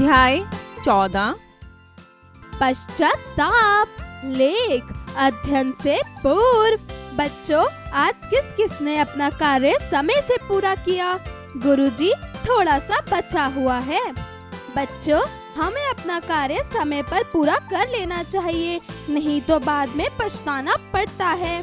अध्याय 14 पश्चाताप। लेख अध्ययन से पूर्व। बच्चों, आज किस किसने अपना कार्य समय से पूरा किया? गुरुजी, थोड़ा सा बचा हुआ है। बच्चों, हमें अपना कार्य समय पर पूरा कर लेना चाहिए, नहीं तो बाद में पछताना पड़ता है।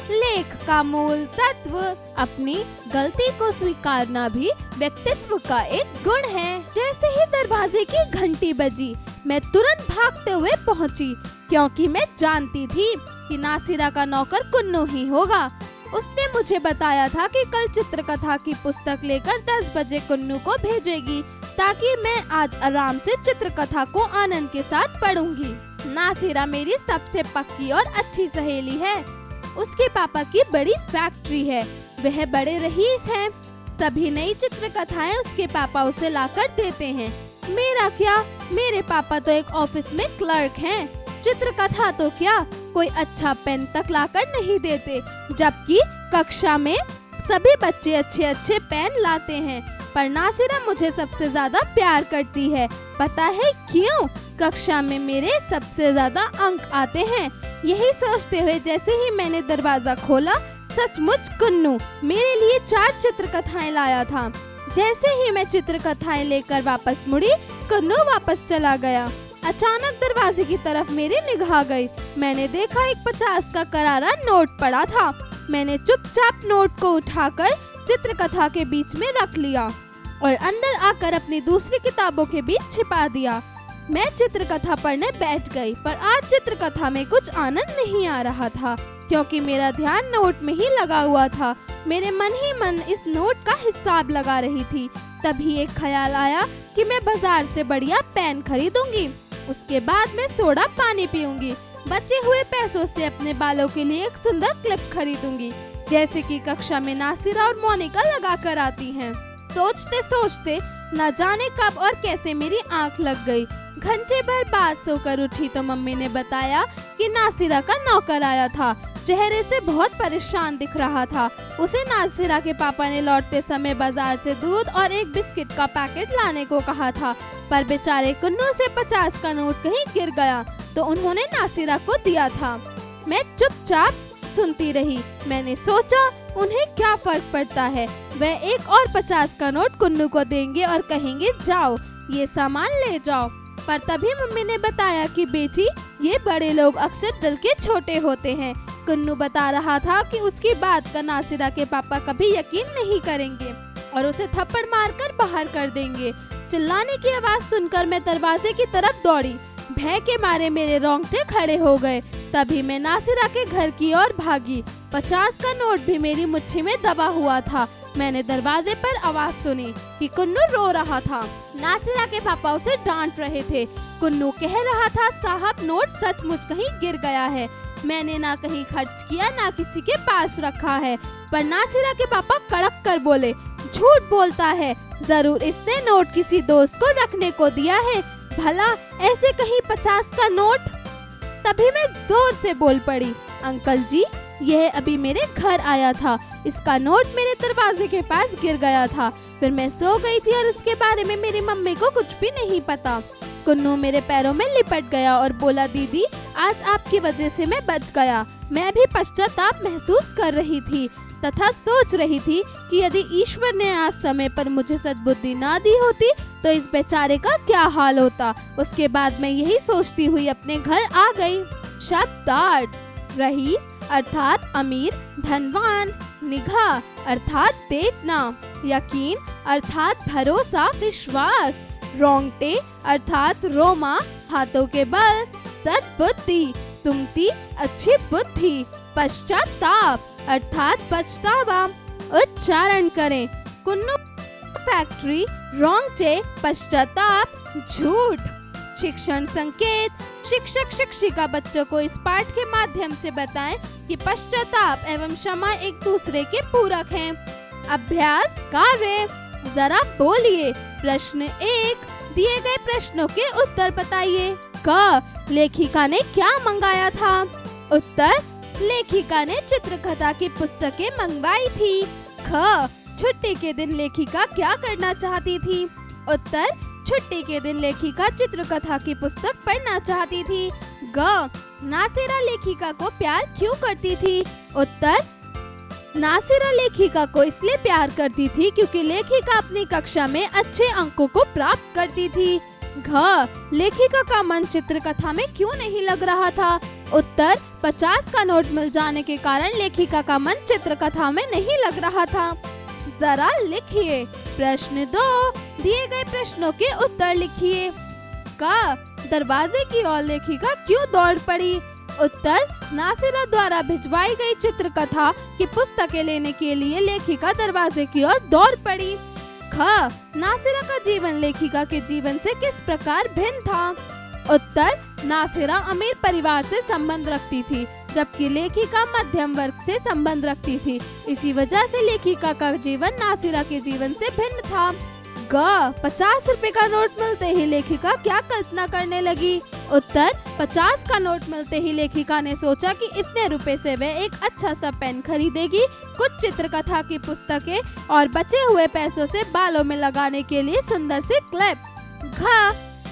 लेख का मूल तत्व। अपनी गलती को स्वीकारना भी व्यक्तित्व का एक गुण है। जैसे ही दरवाजे की घंटी बजी, मैं तुरंत भागते हुए पहुंची, क्योंकि मैं जानती थी कि नासिरा का नौकर कुन्नू ही होगा। उसने मुझे बताया था कि कल चित्रकथा की पुस्तक लेकर 10 बजे कुन्नू को भेजेगी, ताकि मैं आज आराम से चित्रकथा को आनंद के साथ पढ़ूंगी। नासिरा मेरी सबसे पक्की और अच्छी सहेली है। उसके पापा की बड़ी फैक्ट्री है, वह बड़े रईस हैं। सभी नई चित्रकथाएं उसके पापा उसे लाकर देते हैं। मेरा क्या, मेरे पापा तो एक ऑफिस में क्लर्क हैं। चित्रकथा तो क्या, कोई अच्छा पेन तक लाकर नहीं देते, जबकि कक्षा में सभी बच्चे अच्छे अच्छे पेन लाते हैं। पर नासिरा मुझे सबसे ज्यादा प्यार करती है। पता है क्यों? कक्षा में मेरे सबसे ज्यादा अंक आते हैं। यही सोचते हुए जैसे ही मैंने दरवाजा खोला, सचमुच कुन्नू मेरे लिए 4 चित्रकथाएं लाया था। जैसे ही मैं चित्रकथाएं लेकर वापस मुड़ी, कुन्नू वापस चला गया। अचानक दरवाजे की तरफ मेरी निगाह गई। मैंने देखा एक 50 का करारा नोट पड़ा था। मैंने चुपचाप नोट को उठाकर चित्रकथा के बीच में रख लिया और अंदर आकर अपनी दूसरी किताबों के बीच छिपा दिया। मैं चित्रकथा पढ़ने बैठ गई, पर आज चित्रकथा में कुछ आनंद नहीं आ रहा था, क्योंकि मेरा ध्यान नोट में ही लगा हुआ था। मेरे मन ही मन इस नोट का हिसाब लगा रही थी। तभी एक ख्याल आया कि मैं बाजार से बढ़िया पेन खरीदूंगी, उसके बाद मैं सोडा पानी पीऊंगी। बचे हुए पैसों से अपने बालों के लिए एक सुंदर क्लिप खरीदूंगी, जैसे कि कक्षा में नासिरा और मोनिका लगा कर आती हैं। सोचते सोचते न जाने कब और कैसे मेरी आंख लग गई। घंटे भर बाद सोकर उठी तो मम्मी ने बताया कि नासिरा का नौकर आया था। चेहरे से बहुत परेशान दिख रहा था। उसे नासिरा के पापा ने लौटते समय बाजार से दूध और एक बिस्किट का पैकेट लाने को कहा था, पर बेचारे कुन्नू से 50 का नोट कहीं गिर गया, तो उन्होंने नासिरा को दिया था। मैं चुपचाप सुनती रही। मैंने सोचा, उन्हें क्या फर्क पड़ता है, वह एक और 50 का नोट कुन्नू को देंगे और कहेंगे जाओ ये सामान ले जाओ। पर तभी मम्मी ने बताया कि बेटी, ये बड़े लोग अक्सर दिल के छोटे होते हैं। कुन्नू बता रहा था कि उसकी बात का नासिरा के पापा कभी यकीन नहीं करेंगे और उसे थप्पड़ मारकर बाहर कर देंगे। चिल्लाने की आवाज सुनकर मैं दरवाजे की तरफ दौड़ी। भय के मारे मेरे रोंगटे खड़े हो गए। तभी मैं नासिरा के घर की ओर भागी। 50 का नोट भी मेरी मुट्ठी में दबा हुआ था। मैंने दरवाजे पर आवाज सुनी कि कुन्नू रो रहा था। नासिरा के पापा उसे डांट रहे थे। कुन्नू कह रहा था, साहब नोट सचमुच कहीं गिर गया है, मैंने ना कहीं खर्च किया ना किसी के पास रखा है। पर नासिरा के पापा कड़क कर बोले, झूठ बोलता है, जरूर इसने नोट किसी दोस्त को रखने को दिया है। भला ऐसे कहीं 50 का नोट? तभी मैं जोर से बोल पड़ी, अंकल जी, यह अभी मेरे घर आया था। इसका नोट मेरे दरवाजे के पास गिर गया था। फिर मैं सो गई थी और इसके बारे में मेरी मम्मी को कुछ भी नहीं पता। कुन्नू मेरे पैरों में लिपट गया और बोला, दीदी, आज आपकी वजह से मैं बच गया। मैं भी पश्चाताप महसूस कर रही थी तथा सोच रही थी कि यदि ईश्वर ने आज समय पर मुझे सद्बुद्धि ना दी होती तो इस बेचारे का क्या हाल होता। उसके बाद मैं यही सोचती हुई अपने घर आ गई। शब्दार्थ: रईस अर्थात अमीर, धनवान; निगाह अर्थात देखना; यकीन अर्थात भरोसा, विश्वास; रोंगटे अर्थात रोमा, हाथों के बल; सद्बुद्धि, सुमति, अच्छी बुद्धि; पश्चाताप अर्थात पछतावा। उच्चारण करें: कुन्नू फैक्ट्री, रोंगटे, पश्चाताप, झूठ। शिक्षण संकेत: शिक्षक शिक्षिका बच्चों को इस पाठ के माध्यम से बताएं कि पश्चाताप एवं क्षमा एक दूसरे के पूरक हैं। अभ्यास कार्य: जरा बोलिए। प्रश्न 1, दिए गए प्रश्नों के उत्तर बताइए। क, लेखिका ने क्या मंगाया था? उत्तर, लेखिका ने चित्रकथा की पुस्तकें मंगवाई थी। ख, छुट्टी के दिन लेखिका क्या करना चाहती थी? उत्तर, छुट्टी के दिन लेखिका चित्रकथा की पुस्तक पढ़ना चाहती थी। ग, नासिरा लेखिका को प्यार क्यों करती थी? उत्तर, नासिरा लेखिका को इसलिए प्यार करती थी क्योंकि लेखिका अपनी कक्षा में अच्छे अंकों को प्राप्त करती थी। घ, लेखिका का मन चित्रकथा में क्यों नहीं लग रहा था? उत्तर, 50 का नोट मिल जाने के कारण लेखिका का मन चित्रकथा में नहीं लग रहा था। जरा लिखिए। प्रश्न 2, दिए गए प्रश्नों के उत्तर लिखिए। क, दरवाजे की ओर लेखिका क्यों दौड़ पड़ी? उत्तर, नासिरा द्वारा भिजवाई गई चित्रकथा की पुस्तकें लेने के लिए लेखिका दरवाजे की ओर दौड़ पड़ी। ख, नासिरा का जीवन लेखिका के जीवन से किस प्रकार भिन्न था? उत्तर, नासिरा अमीर परिवार से संबंध रखती थी जबकि लेखिका मध्यम वर्ग से संबंध रखती थी। इसी वजह से लेखिका का जीवन नासिरा के जीवन से भिन्न था। ग, 50 रुपए का नोट मिलते ही लेखिका क्या कल्पना करने लगी? उत्तर, 50 का नोट मिलते ही लेखिका ने सोचा कि इतने रुपए से वह एक अच्छा सा पेन खरीदेगी, कुछ चित्रकथा की पुस्तकें और बचे हुए पैसों से बालों में लगाने के लिए सुंदर से क्लिप। घ,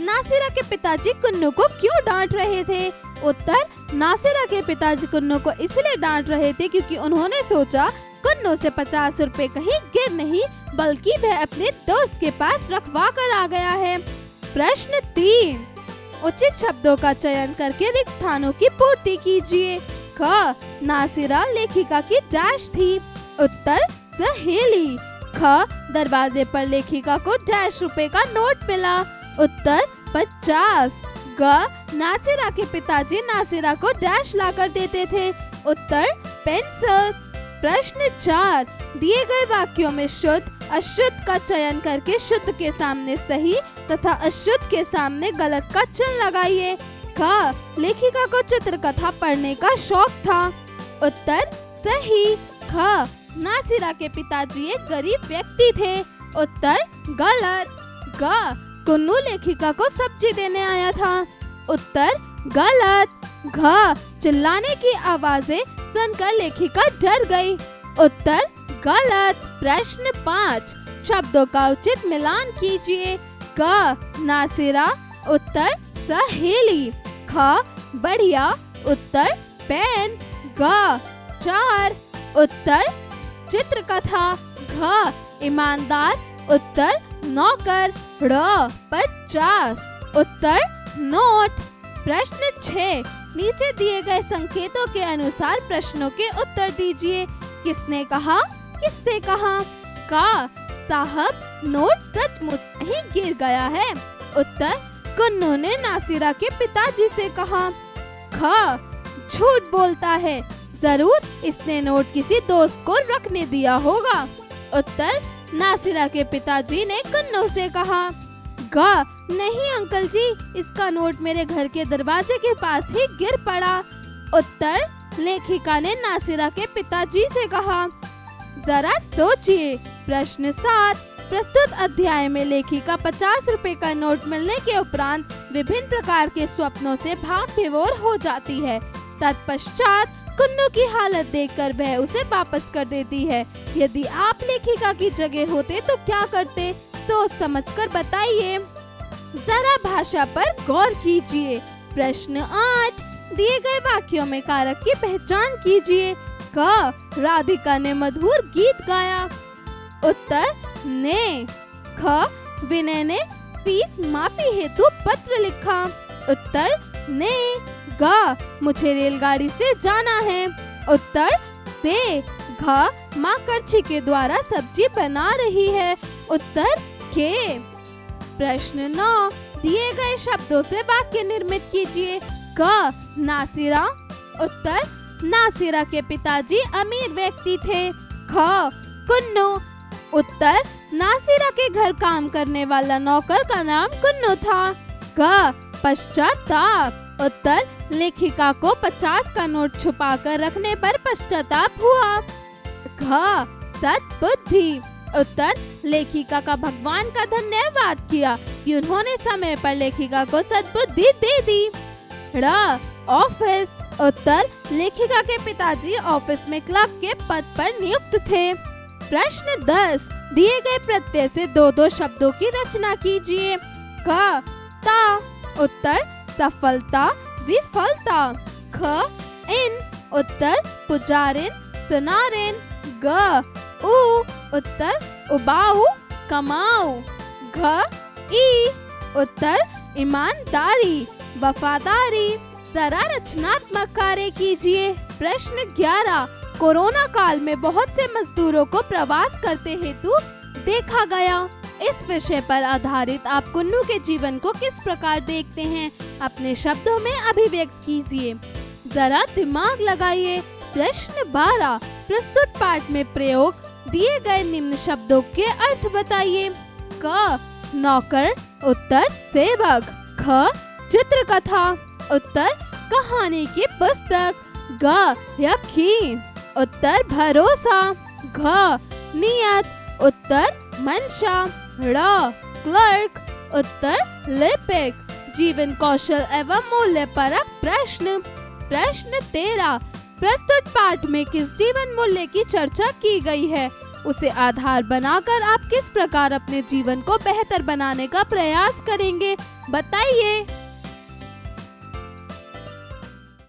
नासिरा के पिताजी कुन्नू को क्यों डांट रहे थे? उत्तर, नासिरा के पिताजी कुन्नू को इसलिए डांट रहे थे क्योंकि उन्होंने सोचा कुन्नू से 50 रुपए कहीं गिर नहीं बल्कि वह अपने दोस्त के पास रखवा कर आ गया है। प्रश्न 3, उचित शब्दों का चयन करके रिक्त स्थानों की पूर्ति कीजिए। ख, नासिरा लेखिका की डैश थी। उत्तर, सहेली। ख, दरवाजे पर लेखिका को डैश रुपए का नोट मिला। उत्तर, 50। ग, नासिरा के पिताजी नासिरा को डैश लाकर देते थे। उत्तर, पेंसिल। प्रश्न 4, दिए गए वाक्यों में शुद्ध अशुद्ध का चयन करके शुद्ध के सामने सही तथा अशुद्ध के सामने गलत का चिन्ह लगाइए। क, लेखिका को चित्रकथा पढ़ने का शौक था। उत्तर, सही। ख, नासिरा के पिताजी एक गरीब व्यक्ति थे। उत्तर, गलत। ग, कुन्नू लेखिका को सब्जी देने आया था। उत्तर, गलत। घ, चिल्लाने की आवाजें सुनकर लेखिका डर गई। उत्तर, गलत। प्रश्न 5, शब्दों का उचित मिलान कीजिए। क, नासिरा। उत्तर, सहेली। ख, बढ़िया। उत्तर, पेन। ग, 4। उत्तर, चित्रकथा। घ, ईमानदार। उत्तर, नौकर। ड़, 50। उत्तर, नोट। प्रश्न 6, नीचे दिए गए संकेतों के अनुसार प्रश्नों के उत्तर दीजिए। किसने कहा? किससे कहा? क, साहब, नोट सचमुच ही गिर गया है। उत्तर, कुन्नू ने नासिरा के पिताजी से कहा। ख, झूठ बोलता है, जरूर इसने नोट किसी दोस्त को रखने दिया होगा। उत्तर, नासिरा के पिताजी ने कुन्नू से कहा। ग, नहीं अंकल जी, इसका नोट मेरे घर के दरवाजे के पास ही गिर पड़ा। उत्तर, लेखिका ने नासिरा के पिताजी से कहा। जरा सोचिए। प्रश्न 7, प्रस्तुत अध्याय में लेखिका 50 रुपए का नोट मिलने के उपरांत विभिन्न प्रकार के स्वप्नों से भाव विभोर हो जाती है। तत्पश्चात कुन्नू की हालत देखकर वह उसे वापस कर देती है। यदि आप लेखिका की जगह होते तो क्या करते? सोच समझकर बताइए। जरा भाषा पर गौर कीजिए। प्रश्न 8, दिए गए वाक्यों में कारक की पहचान कीजिए। क, राधिका ने मधुर गीत गाया। उत्तर, ने। ख, विनय ने फीस माफी हेतु पत्र लिखा। उत्तर, ने। ग, मुझे रेलगाड़ी से जाना है। उत्तर, से। घ, माँ करछी के द्वारा सब्जी बना रही है। उत्तर, के। प्रश्न 9, दिए गए शब्दों से वाक्य निर्मित कीजिए। क, नासिरा। उत्तर, नासिरा के पिताजी अमीर व्यक्ति थे। ख, कुन्नू। उत्तर, नासिरा के घर काम करने वाला नौकर का नाम कुन्नू था। ग, पश्चाताप। उत्तर, लेखिका को 50 का नोट छुपाकर रखने पर पश्चाताप हुआ। घ, सद्बुद्धि। उत्तर, लेखिका का भगवान का धन्यवाद किया कि उन्होंने समय पर लेखिका को सद्बुद्धि दे दी। ड़, ऑफिस। उत्तर, लेखिका के पिताजी ऑफिस में क्लर्क के पद पर नियुक्त थे। प्रश्न 10, दिए गए प्रत्यय से 2-2 शब्दों की रचना कीजिए। क ता उत्तर सफलता विफलता। ख इन उत्तर पुजारिन सुनारिन। ग उ उत्तर उबाऊ कमाऊ। घ ई उत्तर ईमानदारी वफादारी। जरा रचनात्मक कार्य कीजिए। प्रश्न 11 कोरोना काल में बहुत से मजदूरों को प्रवास करते हेतु देखा गया। इस विषय पर आधारित आप कुन्नू के जीवन को किस प्रकार देखते हैं? अपने शब्दों में अभिव्यक्त कीजिए। जरा दिमाग लगाइए। प्रश्न 12 प्रस्तुत पाठ में प्रयोग दिए गए निम्न शब्दों के अर्थ बताइए। क नौकर उत्तर सेवक। ख चित्रकथा उत्तर कहानी की पुस्तक। ग यकीन उत्तर भरोसा। घ नियत उत्तर मंशा। ड़ क्लर्क उत्तर लिपिक। जीवन कौशल एवं मूल्य परक प्रश्न। प्रश्न 13 प्रस्तुत पाठ में किस जीवन मूल्य की चर्चा की गई है? उसे आधार बनाकर आप किस प्रकार अपने जीवन को बेहतर बनाने का प्रयास करेंगे? बताइए।